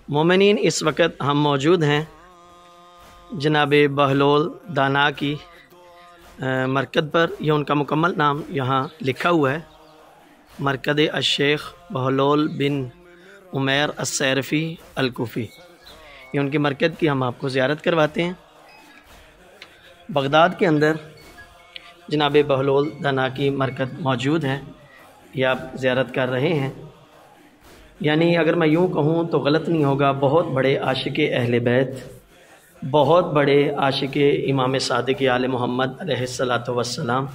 مومنین، اس وقت ہم موجود ہیں جناب بہلول دانا کی مرکز پر۔ یہ ان کا مکمل نام یہاں لکھا ہوا ہے، مرکز الشیخ بہلول بن عمیر السیرفی الکوفی۔ یہ ان کی مرکز کی ہم آپ کو زیارت کرواتے ہیں۔ بغداد کے اندر جناب بہلول دانا کی مرکز موجود ہے، یہ آپ زیارت کر رہے ہیں۔ یعنی اگر میں یوں کہوں تو غلط نہیں ہوگا، بہت بڑے عاشق اہل بیت، بہت بڑے عاشق امام صادق آل محمد علیہ الصلاۃ والسلام۔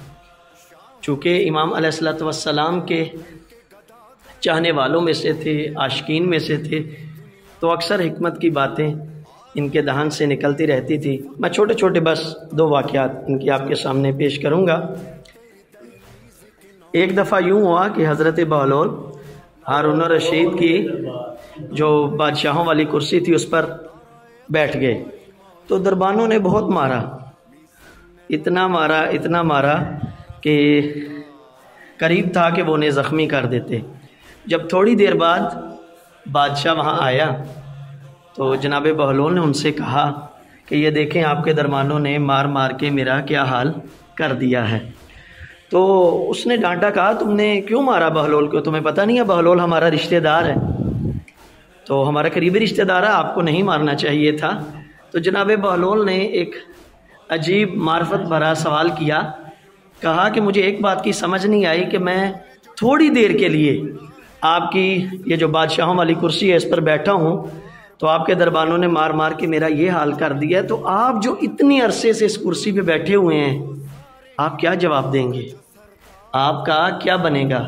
چونکہ امام علیہ الصلاۃ والسلام کے چاہنے والوں میں سے تھے، عاشقین میں سے تھے، تو اکثر حکمت کی باتیں ان کے دہان سے نکلتی رہتی تھی۔ میں چھوٹے چھوٹے بس 2 واقعات ان کی آپ کے سامنے پیش کروں گا۔ ایک دفعہ یوں ہوا کہ حضرت بہلول ہارون الرشید کی جو بادشاہوں والی کرسی تھی اس پر بیٹھ گئے، تو دربانوں نے بہت مارا، اتنا مارا کہ قریب تھا کہ وہ انہیں زخمی کر دیتے۔ جب تھوڑی دیر بعد بادشاہ وہاں آیا تو جناب بہلول نے ان سے کہا کہ یہ دیکھیں آپ کے دربانوں نے مار کے میرا کیا حال کر دیا ہے۔ تو اس نے ڈانٹا، کہا تم نے کیوں مارا بہلول کو؟ تمہیں پتہ نہیں ہے بہلول ہمارا رشتہ دار ہے، تو ہمارا قریبی رشتہ دار ہے، آپ کو نہیں مارنا چاہیے تھا۔ تو جناب بہلول نے ایک عجیب معرفت بھرا سوال کیا، کہا کہ مجھے ایک بات کی سمجھ نہیں آئی کہ میں تھوڑی دیر کے لیے آپ کی یہ جو بادشاہوں والی کرسی ہے اس پر بیٹھا ہوں، تو آپ کے دربانوں نے مار کے میرا یہ حال کر دیا، تو آپ جو اتنی عرصے سے اس کرسی پہ بیٹھے ہوئے ہیں آپ کیا جواب دیں گے؟ آپ کا کیا بنے گا؟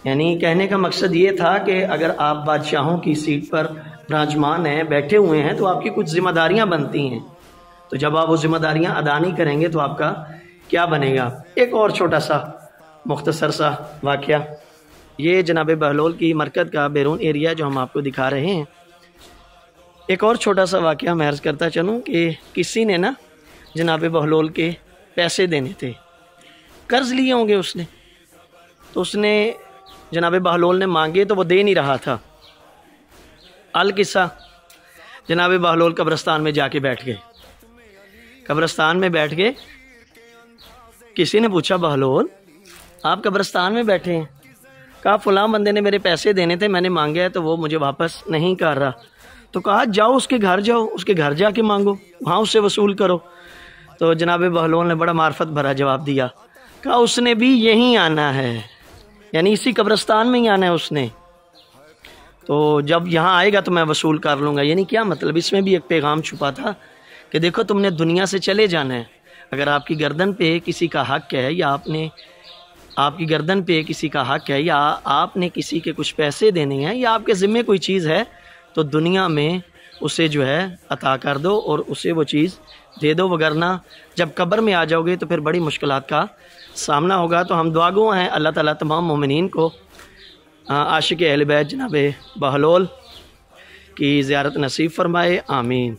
یعنی کہنے کا مقصد یہ تھا کہ اگر آپ بادشاہوں کی سیٹ پر براجمان ہیں، بیٹھے ہوئے ہیں، تو آپ کی کچھ ذمہ داریاں بنتی ہیں، تو جب آپ وہ ذمہ داریاں ادا نہیں کریں گے تو آپ کا کیا بنے گا؟ ایک اور چھوٹا سا مختصر سا واقعہ، یہ جناب بہلول کی مرکز کا بیرون ایریا جو ہم آپ کو دکھا رہے ہیں۔ ایک اور چھوٹا سا واقعہ میں عرض کرتا چلوں کہ کسی نے نا جناب بہلول کے پیسے دینے تھے، قرض لیے ہوں گے اس نے، تو اس نے جناب بہلول نے مانگے تو وہ دے نہیں رہا تھا۔ القصہ جناب بہلول قبرستان میں جا کے بیٹھ گئے، قبرستان میں بیٹھ گئے۔ کسی نے پوچھا بہلول آپ قبرستان میں بیٹھے ہیں؟ کہا فلاں بندے نے میرے پیسے دینے تھے، میں نے مانگے ہیں تو وہ مجھے واپس نہیں کر رہا۔ تو کہا جاؤ اس کے گھر جاؤ، اس کے گھر جا کے مانگو، وہاں اس سے وصول کرو۔ تو جناب بہلول نے بڑا معرفت بھرا جواب دیا، کہا اس نے بھی یہیں آنا ہے، یعنی اسی قبرستان میں ہی آنا ہے اس نے، تو جب یہاں آئے گا تو میں وصول کر لوں گا۔ یعنی کیا مطلب؟ اس میں بھی ایک پیغام چھپا تھا کہ دیکھو تم نے دنیا سے چلے جانا ہے، اگر آپ کی گردن پہ کسی کا حق ہے، یا آپ کی گردن پہ کسی کا حق ہے، یا آپ نے کسی کے کچھ پیسے دینے ہیں، یا آپ کے ذمے کوئی چیز ہے، تو دنیا میں اسے جو ہے عطا کر دو اور اسے وہ چیز دے دو، وگرنہ جب قبر میں آ جاؤ گے تو پھر بڑی مشکلات کا سامنا ہوگا۔ تو ہم دعا گو ہیں اللہ تعالیٰ تمام مومنین کو عاشق اہل بیت جناب بہلول کی زیارت نصیب فرمائے، آمین۔